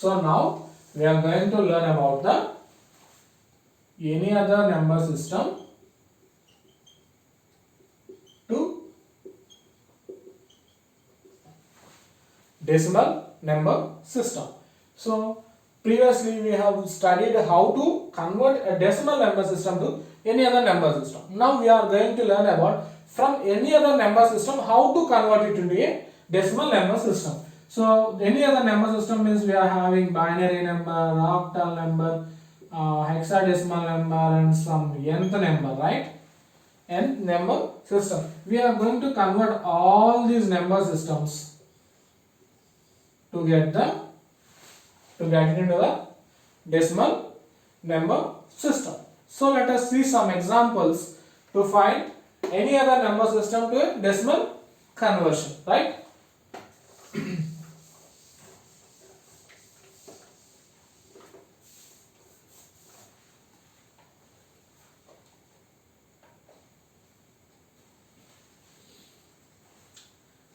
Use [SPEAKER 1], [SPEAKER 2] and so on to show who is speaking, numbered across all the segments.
[SPEAKER 1] So now we are going to learn about the any other number system to decimal number system. So previously we have studied how to convert a decimal number system to any other number system. Now we are going to learn about from any other number system how to convert it into a decimal number system. So any other number system means we are having binary number, octal number, hexadecimal number and some nth number, right? Nth number system. We are going to convert all these number systems to get it into the decimal number system. So let us see some examples to find any other number system to a decimal conversion, right?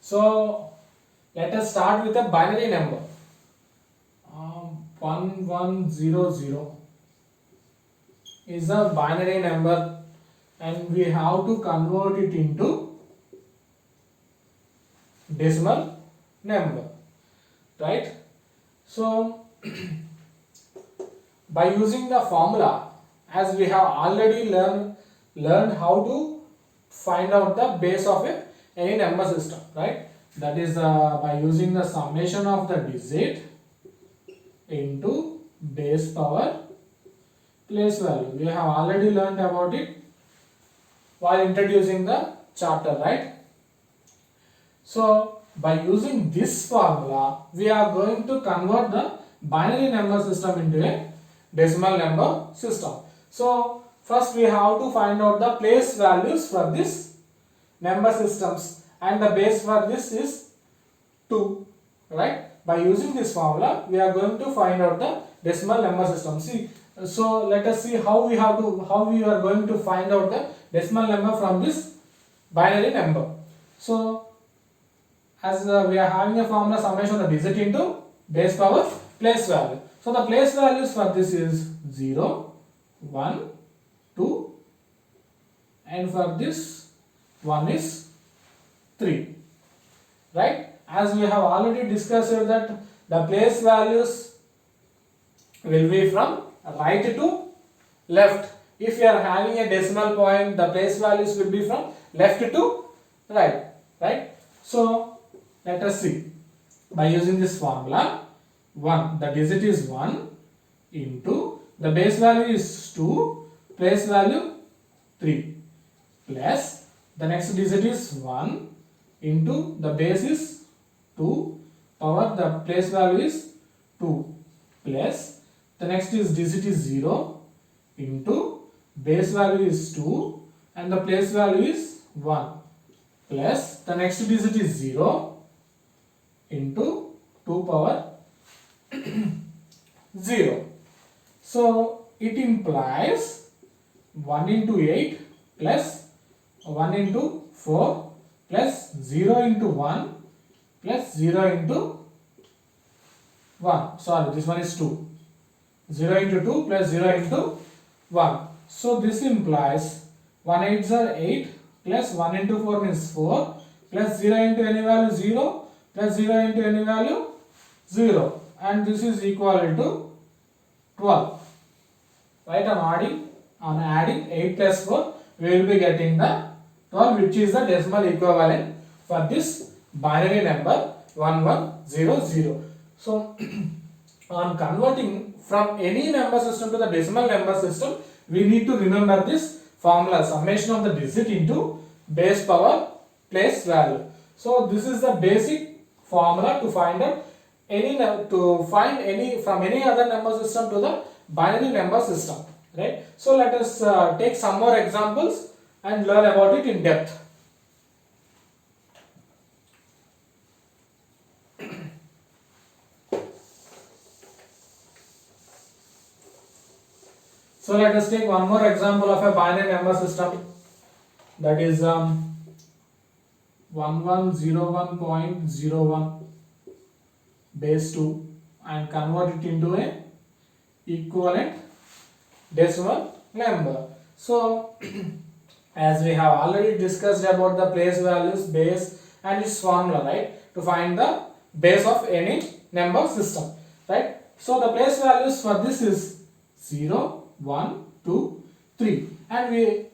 [SPEAKER 1] So let us start with a binary number. 1100 is a binary number and we have to convert it into decimal number, right? So by using the formula, as we have already learned how to find out the base of any number system, right? That is by using the summation of the digit into base power place value. We have already learned about it while introducing the chapter, right? So by using this formula, we are going to convert the binary number system into a decimal number system. So first we have to find out the place values for this number systems, and the base for this is 2, right? By using this formula, we are going to find out the decimal number system. See, so let us see how we are going to find out the decimal number from this binary number. So as we are having a formula summation of the digit into base power place value. So the place values for this is 0, 1, 2, and for this 1 is 3, right? As we have already discussed that the place values will be from right to left. If you are having a decimal point, the place values will be from left to right, right? So let us see. By using this formula, 1, the digit is 1 into the base value is 2, place value 3, plus the next digit is 1 into the base is 2, power the place value is 2, plus the next is digit is 0 into base value is 2 and the place value is 1, plus the next digit is 0 into 2 power 0. So it implies 1 into 8 plus 1 into 4 plus 0 into 1 plus 0 into 1. Sorry, this one is 2. 0 into 2 plus 0 into 1. So this implies 1 8s are 8 plus 1 into 4 means 4 plus 0 into any value 0 plus 0 into any value 0, and this is equal to 12. Right, on adding 8 plus 4, we will be getting the 12, which is the decimal equivalent for this binary number 1100. So on converting from any number system to the decimal number system, we need to remember this formula, summation of the digit into base power place value. So this is the basic formula to find out any from any other number system to the binary number system, right? So let us take some more examples and learn about it in depth. So let us take one more example of a binary number system, that is 1101.01 base 2 and convert it into a equivalent decimal number. So as we have already discussed about the place values, base and its formula, right, to find the base of any number system, right. So the place values for this is 0, 1, 2, 3 and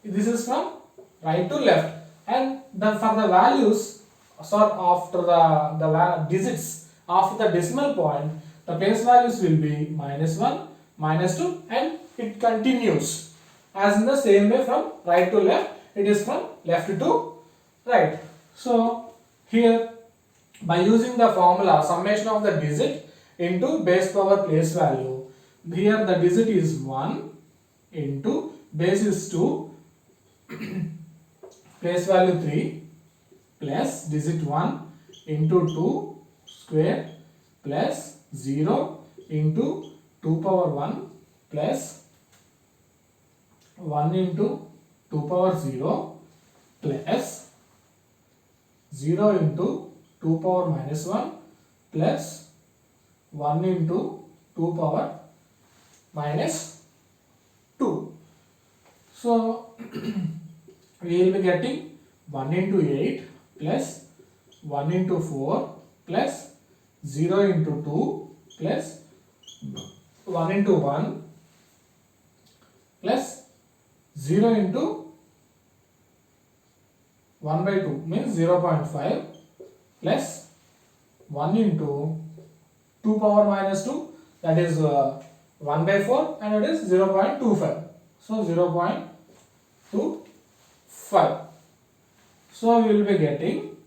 [SPEAKER 1] this is from right to left, and for the values, so after the digits after the decimal point, the place values will be -1, -2 and it continues as in the same way from right to left. It is from left to right. So here, by using the formula summation of the digit into base power place value, here the digit is 1 into base is 2 place value 3 plus digit 1 into 2 square plus 0 into 2 power 1 plus 1 into 2 power 0 plus 0 into 2 power minus 1 plus 1 into 2 power minus 2. So we will be getting 1 into 8 plus 1 into 4 plus 0 into 2 plus 1 into 1 plus 0 into 1 by 2 means 0.5 plus 1 into 2 power minus 2, that is 1 by 4 and it is 0.25. So 0.25. So we will be getting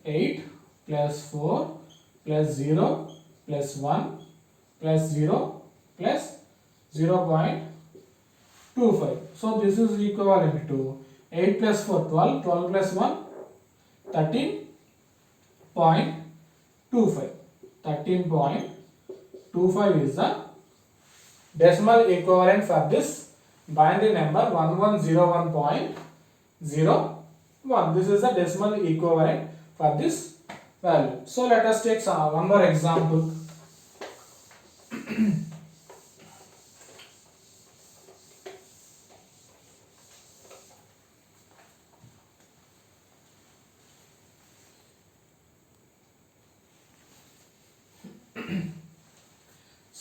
[SPEAKER 1] 8 plus 4 plus 0 plus 1 plus 0 plus 0.25. So this is equivalent to 8 plus 4 12, 12 plus 1 13.25. 13.25 is the decimal equivalent for this binary number 1101.01. This is the decimal equivalent for this value. So let us take one more example.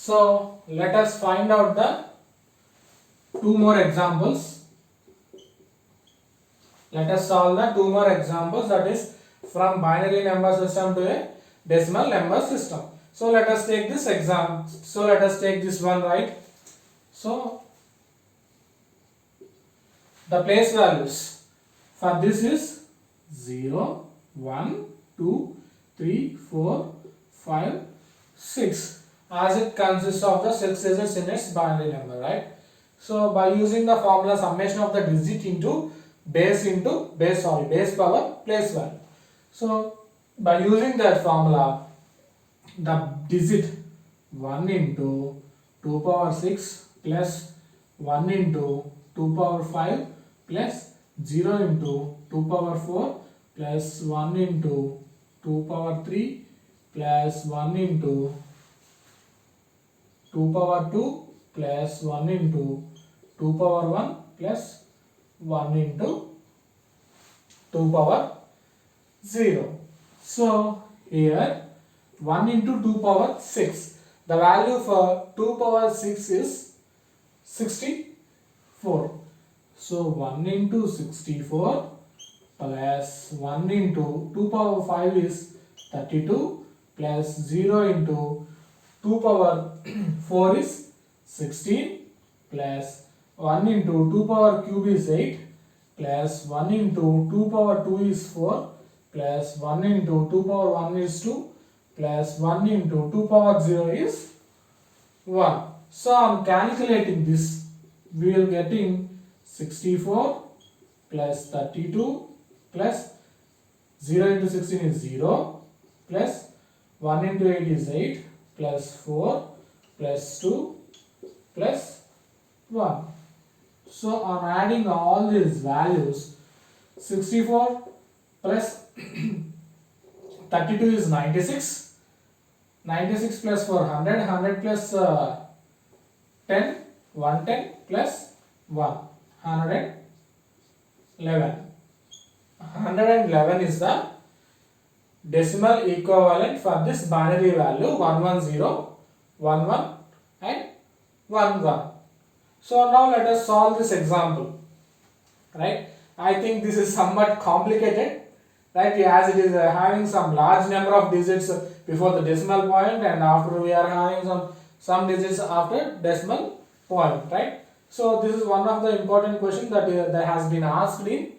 [SPEAKER 1] So let us find out the two more examples. Let us solve the two more examples, that is from binary number system to a decimal number system. So let us take this example. So let us take this one, right. So the place values for this is 0, 1, 2, 3, 4, 5, 6. As it consists of the 6 digits in its binary number, right. So by using the formula summation of the digit into base power place value. So by using that formula, the digit 1 into 2 power 6 plus 1 into 2 power 5 plus 0 into 2 power 4 plus 1 into 2 power 3 plus 1 into 2 power 2 plus 1 into 2 power 1 plus 1 into 2 power 0. So here 1 into 2 power 6. The value for 2 power 6 is 64. So 1 into 64 plus 1 into 2 power 5 is 32 plus 0 into 2 power 4 is 16 plus 1 into 2 power cube is 8 plus 1 into 2 power 2 is 4 plus 1 into 2 power 1 is 2 plus 1 into 2 power 0 is 1. So on calculating this, we will getting 64 plus 32 plus 0 into 16 is 0 plus 1 into 8 is 8 plus 4 plus 2 plus 1. So on adding all these values, 64 plus 32 is 96, 96 plus 4, 100, 100 plus 10, 110 plus 1, 111. 111 is the decimal equivalent for this binary value 110, 11 and 11. So now let us solve this example, right? I think this is somewhat complicated, right? As it is having some large number of digits before the decimal point, and after we are having some digits after decimal point, right? So this is one of the important questions that has been asked in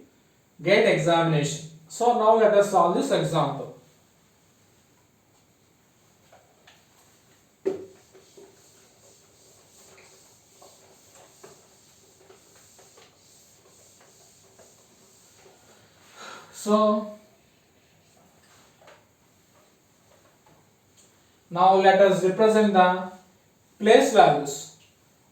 [SPEAKER 1] GATE examination. So now let us solve this example. So now let us represent the place values.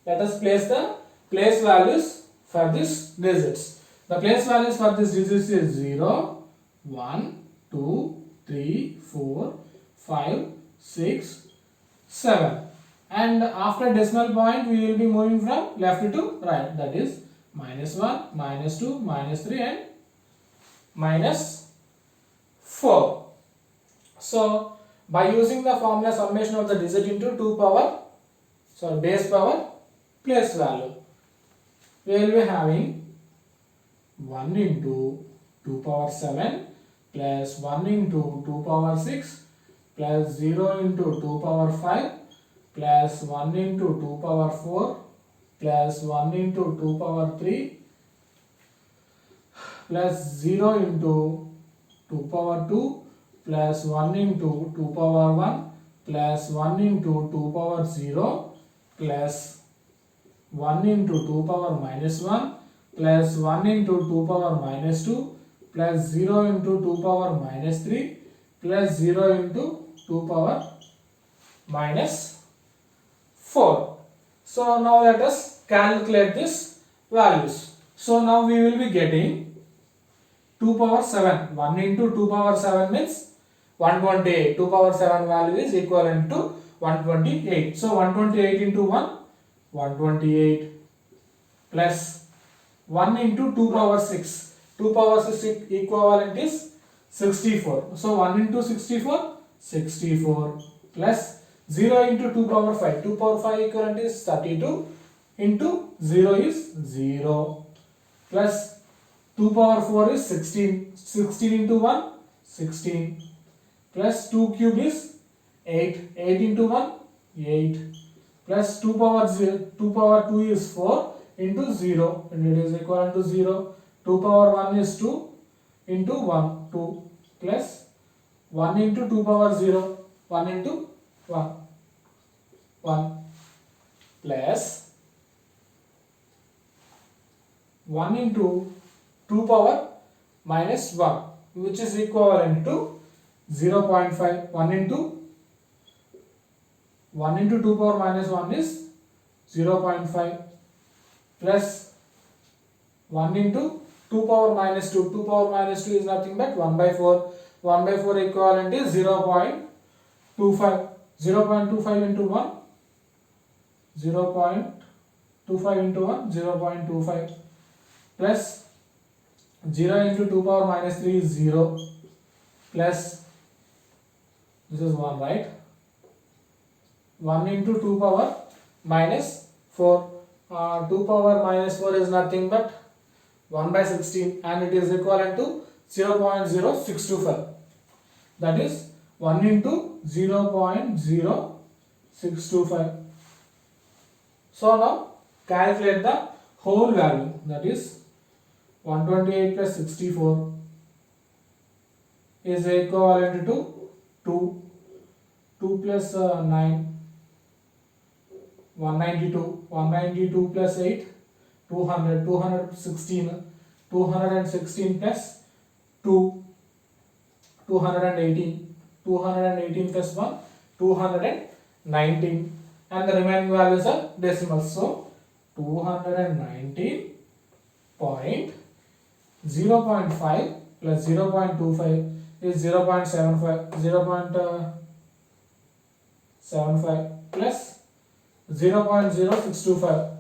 [SPEAKER 1] Let us place the place values for these digits. The place values for these digits is 0, 1, 2, 3, 4, 5, 6, 7. And after decimal point we will be moving from left to right. That is -1, -2, -3 and -4. So by using the formula summation of the digit into base power place value, we will be having 1 into 2 power 7 plus 1 into 2 power 6 plus 0 into 2 power 5 plus 1 into 2 power 4 plus 1 into 2 power 3 plus 0 into 2 power 2 plus 1 into 2 power 1 plus 1 into 2 power 0 plus 1 into 2 power minus 1 plus 1 into 2 power minus 2 plus 0 into 2 power minus 3 plus 0 into 2 power minus 4. So now let us calculate these values. So now we will be getting 2 power 7. 1 into 2 power 7 means 128. 2 power 7 value is equivalent to 128. So 128 into 1, 128 plus 1 into 2 power 6. 2 power 6 equivalent is 64. So 1 into 64, 64 plus 0 into 2 power 5. 2 power 5 equivalent is 32 into 0 is 0 plus 2 power 4 is 16. 16 into 1, 16 plus 2 cube is 8. 8 into 1, 8 plus 2 power 0, 2 power 2 is 4 into 0 and it is equivalent to 0. 2 power 1 is 2 into 1, 2 plus 1 into 2 power 0, 1 into 1, 1 plus 1 into 2 power minus 1, which is equivalent to 0.5. 1 into 2 power minus 1 is 0.5 plus 1 into 2 power minus 2. 2 power minus 2 is nothing but 1 by 4. 1 by 4 equivalent is 0.25. 0.25 into 1, 0.25 into 1, 0.25 plus 0 into 2 power minus 3 is 0 plus this is 1, right? 1 into 2 power minus 4. 2 power minus 4 is nothing but 1 by 16 and it is equivalent to 0.0625. That is 1 into 0.0625. So now calculate the whole value, that is 128 plus 64 is equivalent to 2. 2 plus 9, 192. 192 plus 8, 200. 216. 216 plus 2, 218. 218 plus 1, 219. And the remaining values are decimals. So 219.0.5 plus 0.25 is 0.75. 75 plus 0.0625.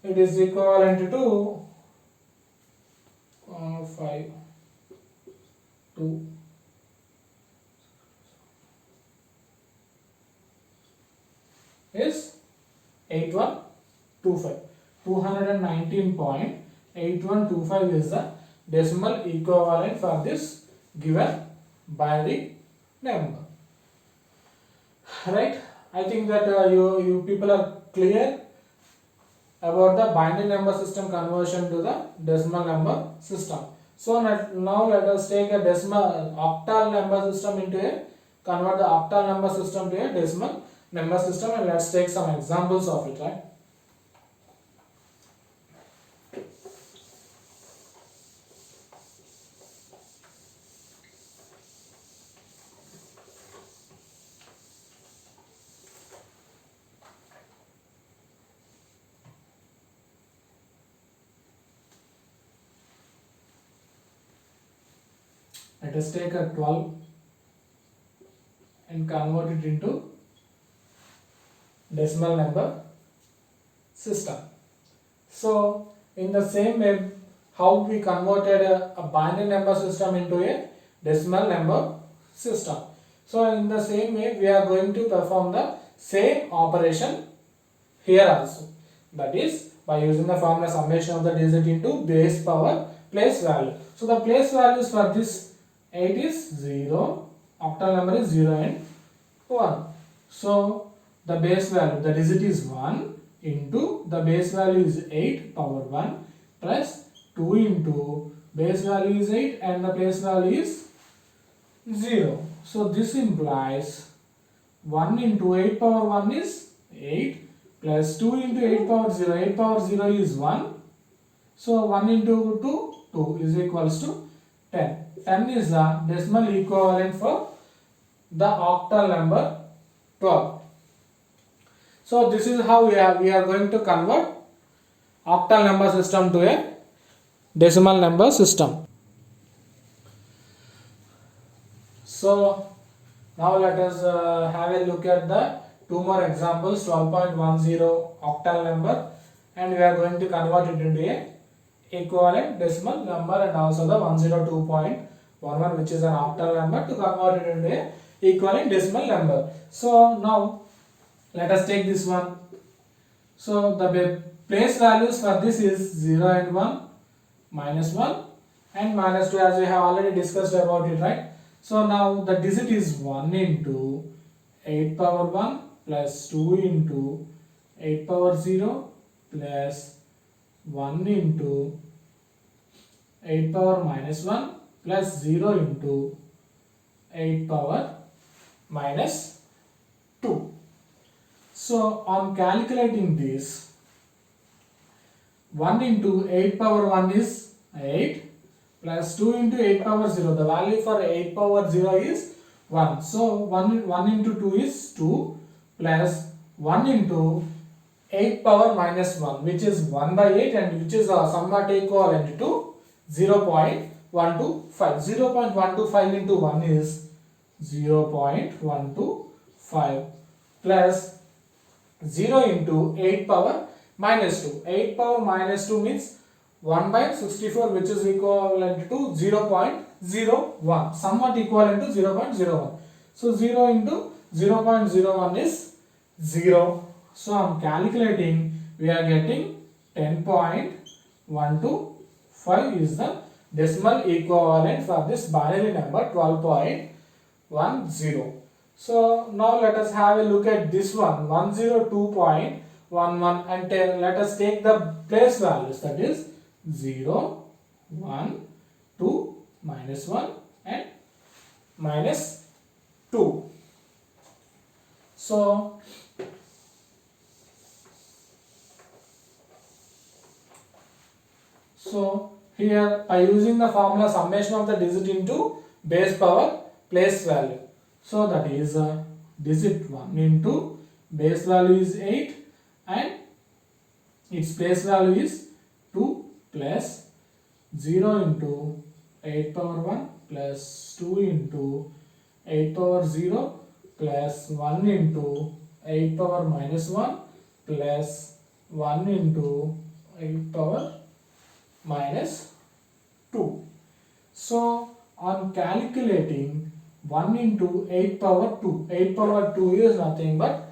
[SPEAKER 1] It is equivalent to 5 2 is 8125. 219.8125 is the decimal equivalent for this given binary number. Right? I think that you people are clear about the binary number system conversion to the decimal number system. So now let us take a decimal octal number system into a convert the octal number system to a decimal number system, and let's take some examples of it. Right? Let us take a 12 and convert it into decimal number system. So in the same way, how we converted a binary number system into a decimal number system. So in the same way, we are going to perform the same operation here also. That is by using the formula summation of the digit into base power place value. So the place values for this 8 is 0, octal number is 0 and 1. So the base value, the digit is 1 into the base value is 8 power 1 plus 2 into base value is 8 and the place value is 0. So this implies 1 into 8 power 1 is 8 plus 2 into 8 power 0. 8 power 0 is 1. So 1 into 2 is equals to 10. 10 is the decimal equivalent for the octal number 12. So this is how we are going to convert octal number system to a decimal number system. So now let us have a look at the two more examples. 12.10 octal number, and we are going to convert it into a equivalent decimal number, and also the 102.11 which is an octal number, to convert it into a equivalent decimal number. So now let us take this one. So the place values for this is 0 and 1, minus 1 and minus 2, as we have already discussed about it, right? So now the digit is 1 into 8 power 1 plus 2 into 8 power 0 plus 1 into 8 power minus 1 plus 0 into 8 power minus 2. So on calculating this, 1 into 8 power 1 is 8 plus 2 into 8 power 0. The value for 8 power 0 is 1. So 1 into 2 is 2 plus 1 into 8 power minus 1, which is 1 by 8 and which is somewhat equivalent to 0.125. 0.125 into 1 is 0.125 plus 0 into 8 power minus 2. 8 power minus 2 means 1 by 64, which is equivalent to 0.01, somewhat equivalent to 0.01. So 0 into 0.01 is 0. So I am calculating, we are getting 10.125 is the decimal equivalent for this binary number 12.10. So now let us have a look at this one, 102.11, and let us take the place values, that is 0, 1, 2, minus 1 and minus 2. So here by using the formula summation of the digit into base power place value. So that is digit 1 into base value is 8 and its place value is 2 plus 0 into 8 power 1 plus 2 into 8 power 0 plus 1 into 8 power minus 1 plus 1 into 8 power minus 2. So on calculating 1 into 8 power 2, 8 power 2 is nothing but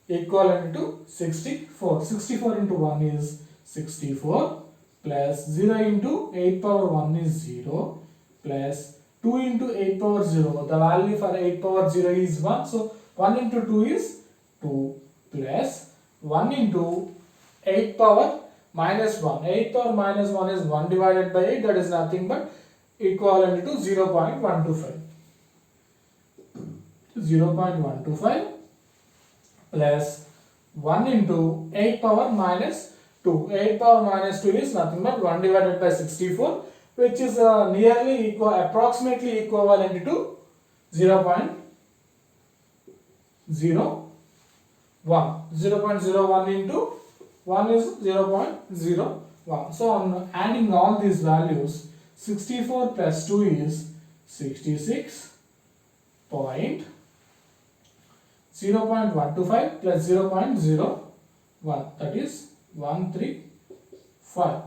[SPEAKER 1] equivalent to 64. 64 into 1 is 64 plus 0 into 8 power 1 is 0 plus 2 into 8 power 0. The value for 8 power 0 is 1. So 1 into 2 is 2 plus 1 into 8 power minus 1. 8 power minus 1 is 1 divided by 8, that is nothing but equivalent to 0.125. 0.125 plus 1 into 8 power minus 2. 8 power minus 2 is nothing but 1 divided by 64, which is nearly equal, approximately equivalent to 0.01. 0.01 into 1 is 0.01. So on adding all these values, 64 plus 2 is 66.0.125 plus 0.01, that is 135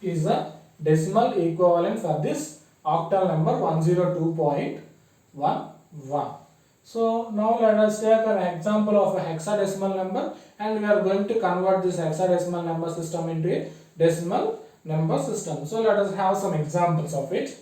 [SPEAKER 1] is the decimal equivalent for this octal number 102.11. So now let us take an example of a hexadecimal number, and we are going to convert this hexadecimal number system into a decimal number system. So let us have some examples of it.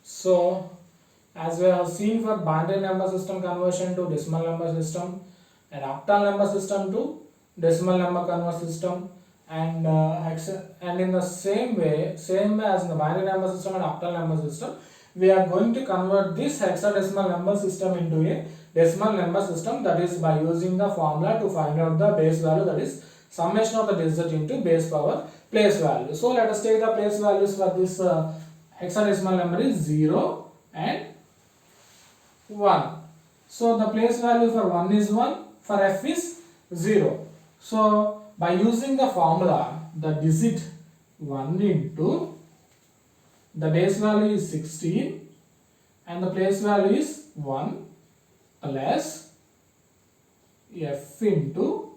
[SPEAKER 1] So as we have seen for binary number system conversion to decimal number system, and octal number system to decimal number conversion system, and in the same way as in the binary number system and octal number system, we are going to convert this hexadecimal number system into a decimal number system, that is by using the formula to find out the base value, that is summation of the digit into base power place value. So let us take the place values for this hexadecimal number is 0 and 1. So the place value for 1 is 1, for f is 0. So by using the formula, the digit 1 into the base value is 16 and the place value is 1 plus f into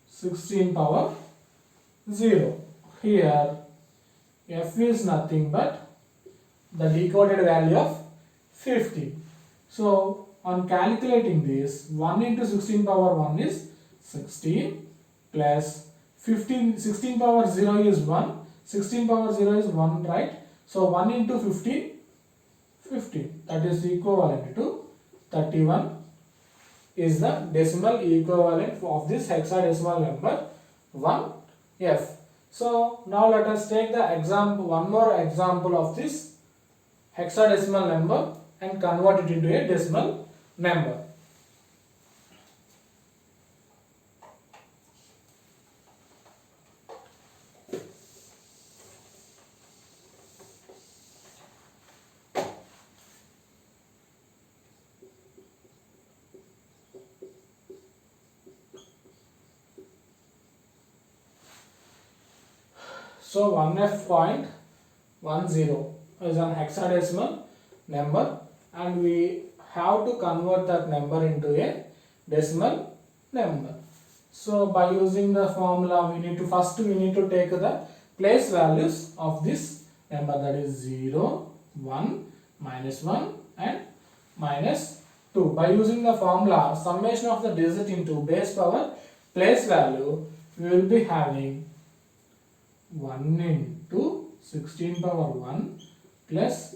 [SPEAKER 1] 16 power 0. Here f is nothing but the decoded value of 50. So on calculating this, 1 into 16 power 1 is 16 plus 15, 16 power 0 is 1, 16 power 0 is 1, right? So 1 into 15, 15, that is equivalent to 31 is the decimal equivalent of this hexadecimal number 1f. So now let us take the example, one more example of this hexadecimal number and convert it into a decimal number. So 1f.10 is an hexadecimal number, and we have to convert that number into a decimal number. So by using the formula, we need to take the place values of this number, that is 0, 1, minus 1 and minus 2. By using the formula summation of the digit into base power place value, we will be having 1 into 16 power 1 plus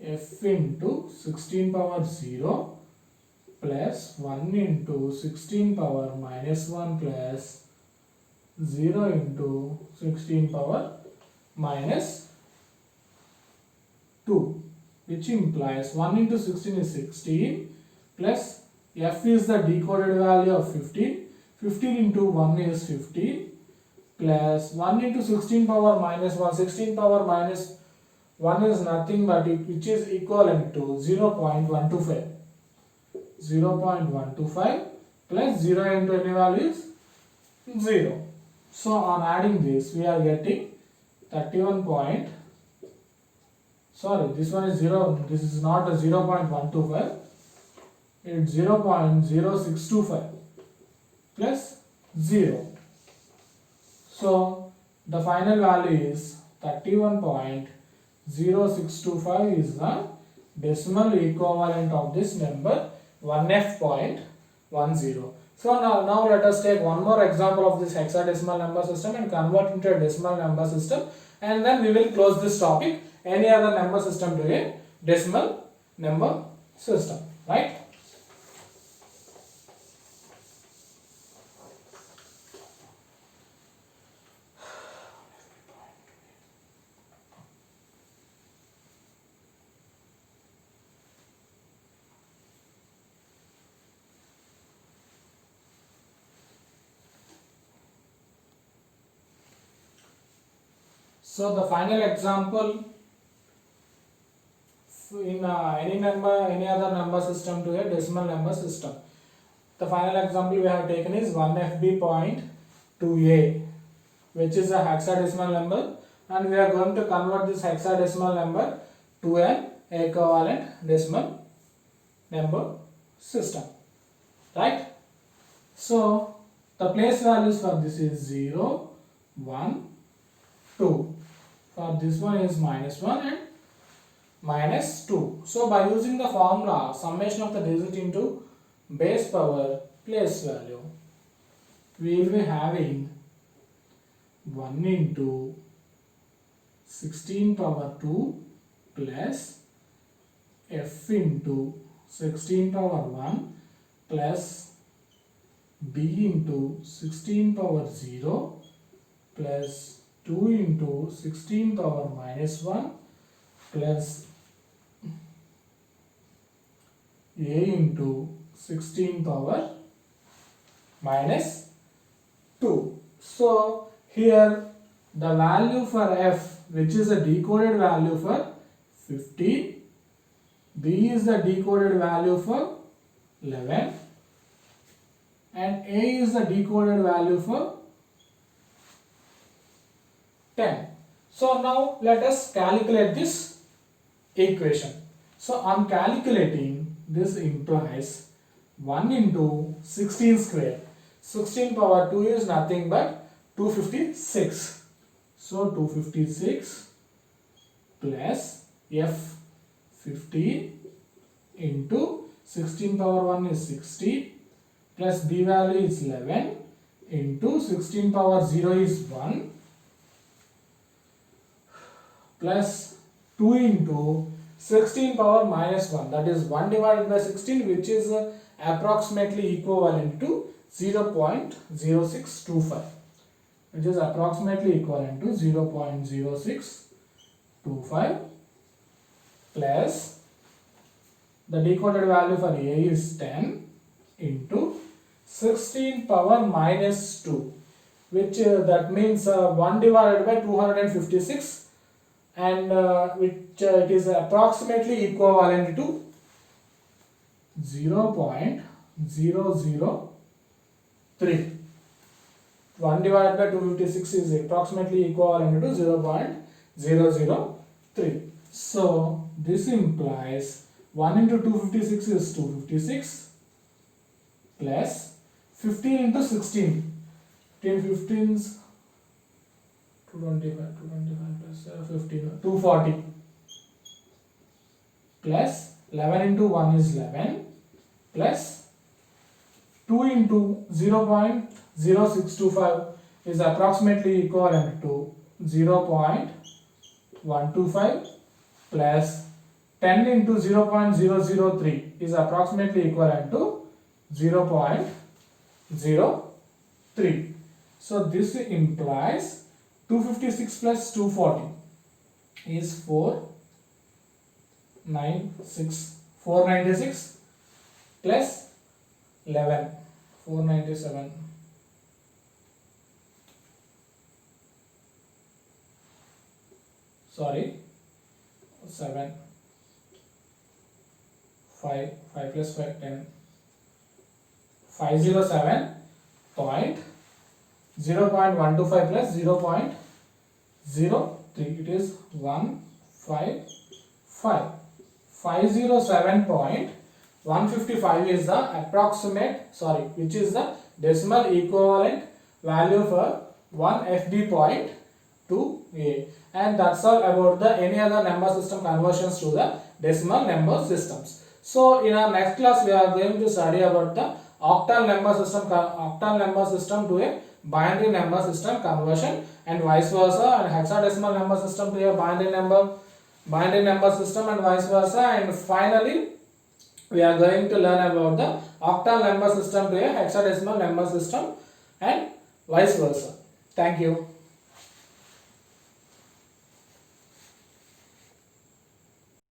[SPEAKER 1] f into 16 power 0 plus 1 into 16 power minus 1 plus 0 into 16 power minus 2. which implies 1 into 16 is 16 plus f is the decoded value of 15. 15 into 1 is 15 plus 1 into 16 power minus 1. 16 power minus 1 is nothing but which is equivalent to 0.125. 0.125 plus 0 into any value is 0. So on adding this we are getting 31 point, sorry, this one is 0, this is not a 0.125, it's 0.0625 plus 0. So the final value is 31.0625 is the decimal equivalent of this number 1F.10. So now let us take one more example of this hexadecimal number system and convert into a decimal number system, and then we will close this topic, any other number system to a decimal number system, right? So the final example in any other number system to a decimal number system. The final example we have taken is 1FB.2a, which is a hexadecimal number, and we are going to convert this hexadecimal number to an equivalent decimal number system, right? So the place values for this is 0, 1, 2. For this one is -1 and -2. So by using the formula summation of the digit into base power place value, we will be having 1 into 16 power 2 plus f into 16 power 1 plus b into 16 power 0 plus 2 into 16 power -1 plus a into 16 power -2. So here the value for f, which is a decoded value for 15, b is the decoded value for 11, and a is the decoded value for 10. So now let us calculate this equation. So on calculating, this implies 1 into 16 square. 16 power 2 is nothing but 256. So 256 plus f 15 into 16 power 1 is 60 plus b value is 11 into 16 power 0 is 1 plus 2 into 16 power -1, that is 1 divided by 16, which is approximately equivalent to 0.0625, which is approximately equivalent to 0.0625 plus the decoded value for a is 10 into 16 power -2, which that means 1 divided by 256, and which it is approximately equivalent to 0.003. 1 divided by 256 is approximately equivalent to 0.003. So this implies 1 into 256 is 256 plus 15 into 16. 15 is 225 plus 15, 240 plus 11 into 1 is 11 plus 2 into 0.0625 is approximately equivalent to 0.125 plus 10 into 0.003 is approximately equivalent to 0.03. So this implies 256 plus 240 is 4 496 plus 11, 497. Sorry, 7, 5 plus 5, 10. 507.0.125 plus 0.03, it is 155. 507.155 is the approximate, which is the decimal equivalent value for 1 FD.2a, and that's all about the any other number system conversions to the decimal number systems. So in our next class we are going to study about the octal number system to a binary number system conversion, and vice versa, and hexadecimal number system to a binary number system, and vice versa, and finally we are going to learn about the octal number system to a hexadecimal number system and vice versa. Thank you.